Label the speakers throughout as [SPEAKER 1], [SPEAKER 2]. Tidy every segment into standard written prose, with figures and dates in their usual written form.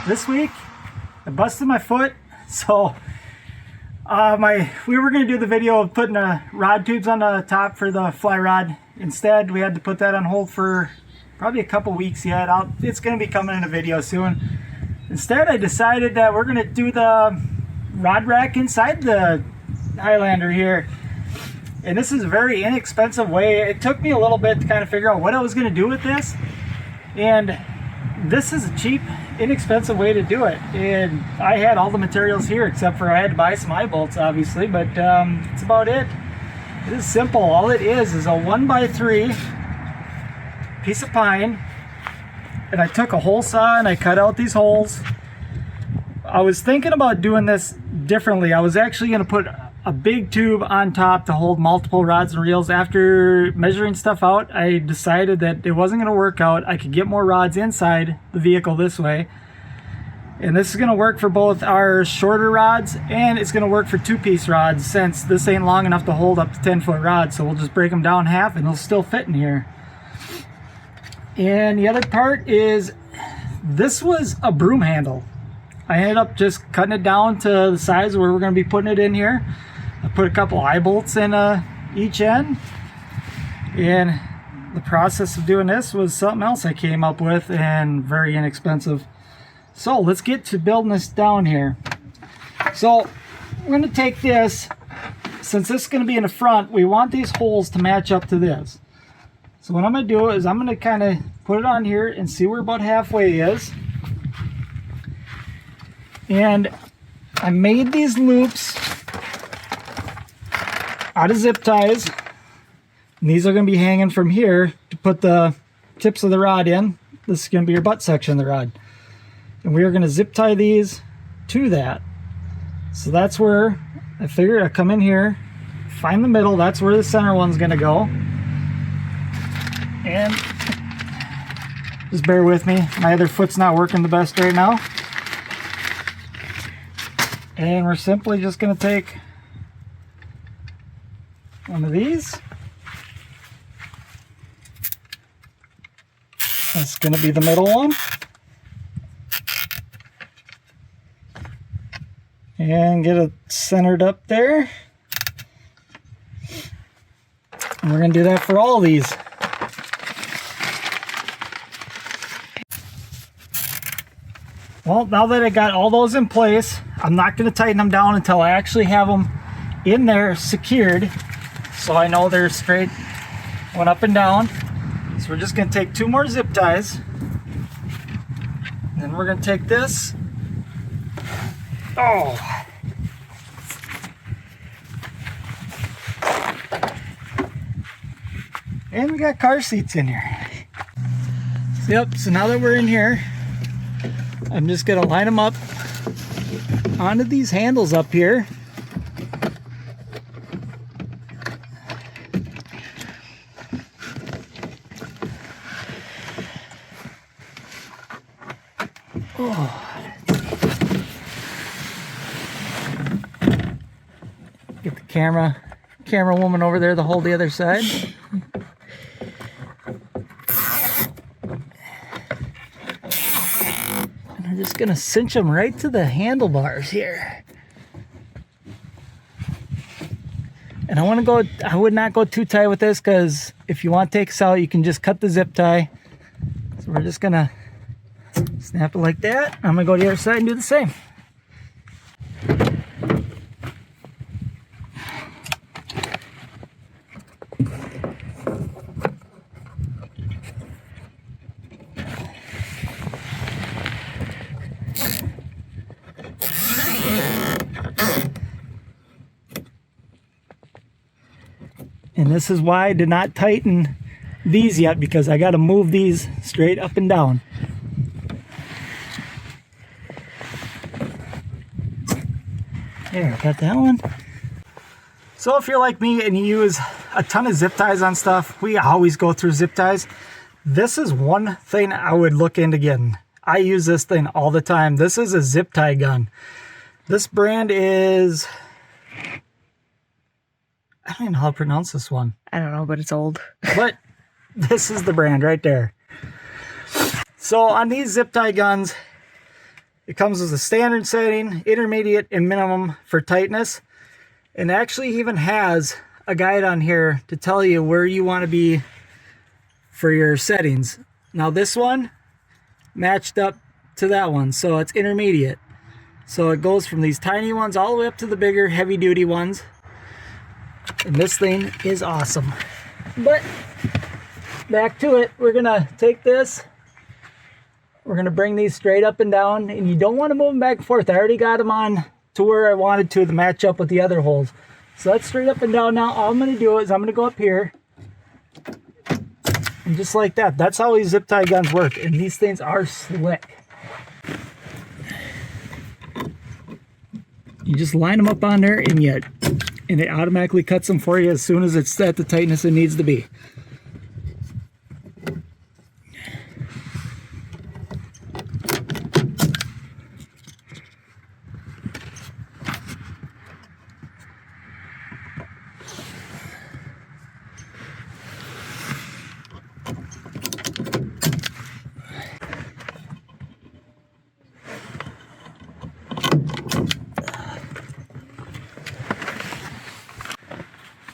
[SPEAKER 1] this week I busted my foot, so we were going to do the video of putting rod tubes on the top for the fly rod. Instead, we had to put that on hold for probably a couple weeks yet. It's going to be coming in a video soon. Instead, I decided that we're going to do the rod rack inside the Highlander here. And this is a very inexpensive way. It took me a little bit to kind of figure out what I was going to do with this. And this is a cheap, inexpensive way to do it. And I had all the materials here except for I had to buy some eye bolts, obviously, but that's about it. It is simple. All it is a 1x3 piece of pine, and I took a hole saw and I cut out these holes. I was thinking about doing this differently. I was actually going to put a big tube on top to hold multiple rods and reels. After measuring stuff out, I decided that it wasn't going to work out. I could get more rods inside the vehicle this way, and this is going to work for both our shorter rods, and it's going to work for two-piece rods, since this ain't long enough to hold up to 10-foot rods. So we'll just break them down half and they'll still fit in here. And the other part is, this was a broom handle. I ended up just cutting it down to the size where we're going to be putting it in here. I put a couple eye bolts in each end, and the process of doing this was something else I came up with, and very inexpensive. So let's get to building this down here. So we're going to take this, since this is going to be in the front, we want these holes to match up to this. So what I'm going to do is I'm going to kind of put it on here and see where about halfway is. And I made these loops out of zip ties, and these are going to be hanging from here to put the tips of the rod in. This is going to be your butt section of the rod, and we are going to zip tie these to that. So that's where I figured I'd come in here, find the middle. That's where the center one's going to go, and just bear with me, my other foot's not working the best right now. And we're simply just going to take one of these. That's going to be the middle one. And get it centered up there. And we're going to do that for all these. Well, now that I got all those in place, I'm not going to tighten them down until I actually have them in there secured, so I know they're straight, one up and down. So we're just going to take two more zip ties, and then we're going to take this. Oh! And we got car seats in here. Yep, so now that we're in here, I'm just going to line them up onto these handles up here. Oh. Get the camera woman over there to hold the other side. Just gonna cinch them right to the handlebars here, and I would not go too tight with this, because if you want to take this out, you can just cut the zip tie. So we're just gonna snap it like that. I'm gonna go to the other side and do the same. And this is why I did not tighten these yet, because I got to move these straight up and down. There, got that one. So if you're like me and you use a ton of zip ties on stuff, we always go through zip ties. This is one thing I would look into getting. I use this thing all the time. This is a zip tie gun. This brand is, I don't even know how to pronounce this one.
[SPEAKER 2] I don't know, but it's old.
[SPEAKER 1] But this is the brand right there. So on these zip tie guns, It comes as a standard setting, intermediate, and minimum for tightness. And actually even has a guide on here to tell you where you want to be for your settings. Now this one matched up to that one, so it's intermediate. So it goes from these tiny ones all the way up to the bigger heavy duty ones. And this thing is awesome. But back to it, we're gonna take this, we're gonna bring these straight up and down, and you don't want to move them back and forth. I already got them on to where I wanted to match up with the other holes. So that's straight up and down. Now all I'm gonna do is I'm gonna go up here, and just like that. That's how these zip tie guns work, and these things are slick. You just line them up on there, and it automatically cuts them for you as soon as it's at the tightness it needs to be.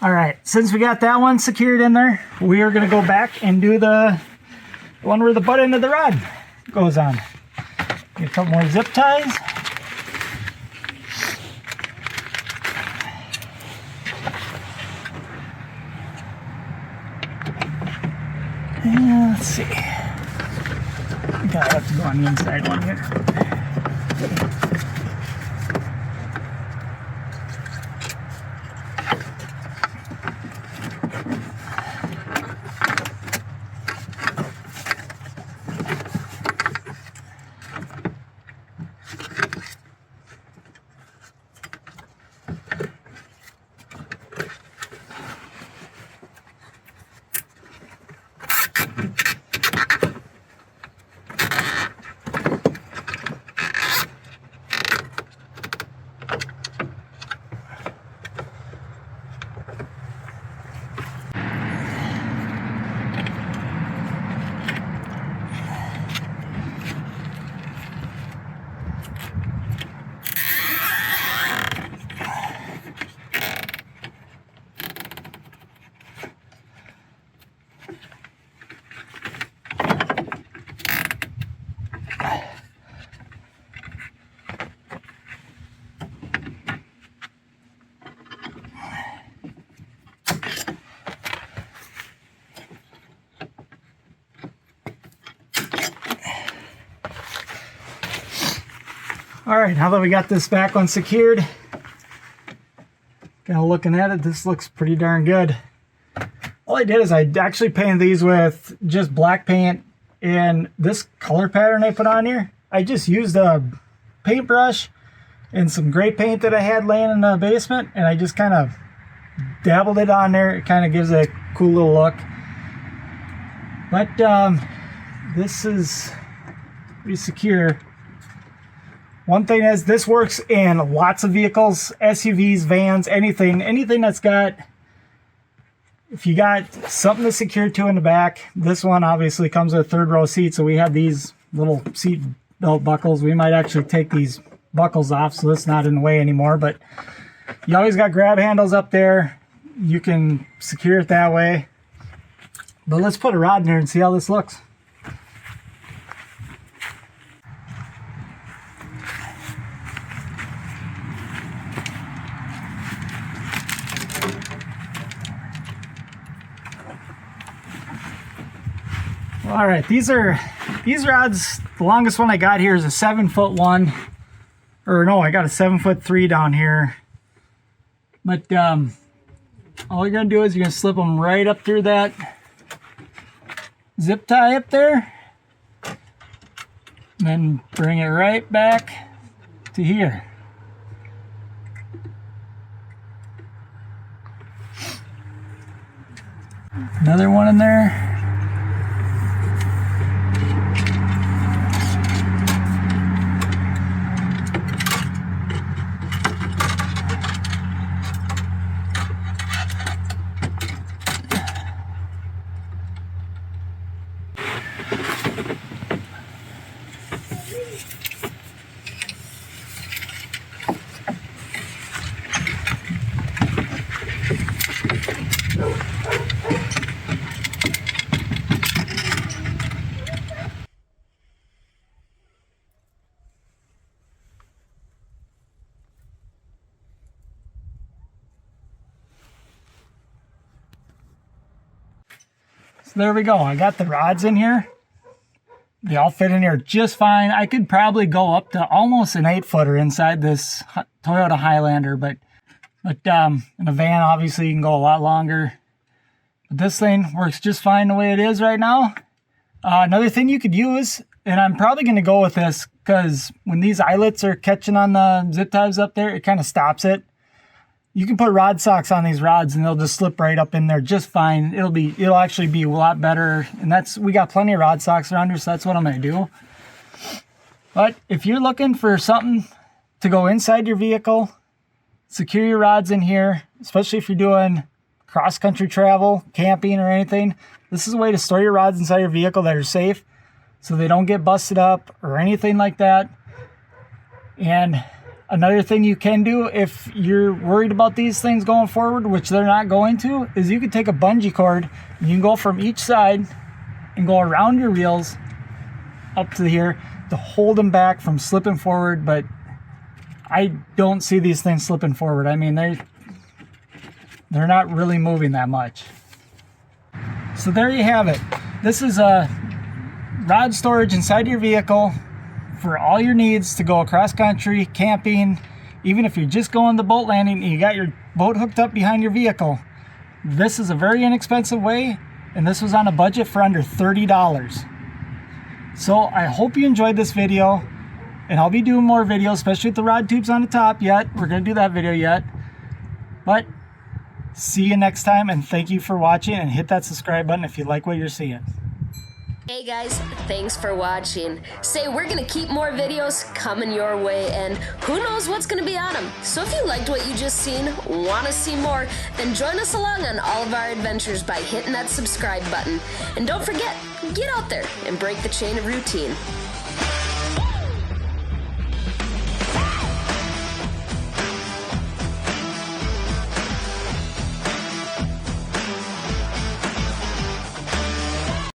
[SPEAKER 1] All right, since we got that one secured in there, we are gonna go back and do the one where the butt end of the rod goes on. Get a couple more zip ties. And let's see. I think I have to go on the inside one here. All right, now that we got this back one secured, kind of looking at it, this looks pretty darn good. All I did is I actually painted these with just black paint, and this color pattern I put on here, I just used a paintbrush and some gray paint that I had laying in the basement, and I just kind of dabbled it on there. It kind of gives it a cool little look. But this is pretty secure. One thing is, this works in lots of vehicles, SUVs, vans, anything that's got, if you got something to secure to in the back. This one obviously comes with a third row seat, so we have these little seat belt buckles. We might actually take these buckles off so it's not in the way anymore, but you always got grab handles up there. You can secure it that way. But let's put a rod in there and see how this looks. All right, these rods, the longest one I got here is a 7-foot one, or no, I got a 7'3" down here. But all you're gonna do is you're gonna slip them right up through that zip tie up there, and then bring it right back to here. Another one in there. So there we go. I got the rods in here. They all fit in here just fine. I could probably go up to almost an 8-footer inside this Toyota Highlander, but in a van, obviously, you can go a lot longer. But this thing works just fine the way it is right now. Another thing you could use, and I'm probably going to go with this because when these eyelets are catching on the zip ties up there, it kind of stops it. You can put rod socks on these rods and they'll just slip right up in there just fine. It'll actually be a lot better. And we got plenty of rod socks around here, so that's what I'm going to do. But if you're looking for something to go inside your vehicle, secure your rods in here, especially if you're doing cross-country travel, camping, or anything. This is a way to store your rods inside your vehicle that are safe so they don't get busted up or anything like that. And another thing you can do if you're worried about these things going forward, which they're not going to, is you can take a bungee cord and you can go from each side and go around your wheels up to here to hold them back from slipping forward. But I don't see these things slipping forward. I mean, they're not really moving that much. So there you have it. This is a rod storage inside your vehicle for all your needs to go across country, camping, even if you're just going to boat landing and you got your boat hooked up behind your vehicle. This is a very inexpensive way, and this was on a budget for under $30. So I hope you enjoyed this video, and I'll be doing more videos, especially with the rod tubes on the top yet. We're going to do that video yet. But see you next time, and thank you for watching, and hit that subscribe button if you like what you're seeing.
[SPEAKER 2] Hey guys, thanks for watching. Say, we're gonna keep more videos coming your way, and who knows what's gonna be on them. So if you liked what you just seen, wanna see more, then join us along on all of our adventures by hitting that subscribe button. And don't forget, get out there and break the chain of routine.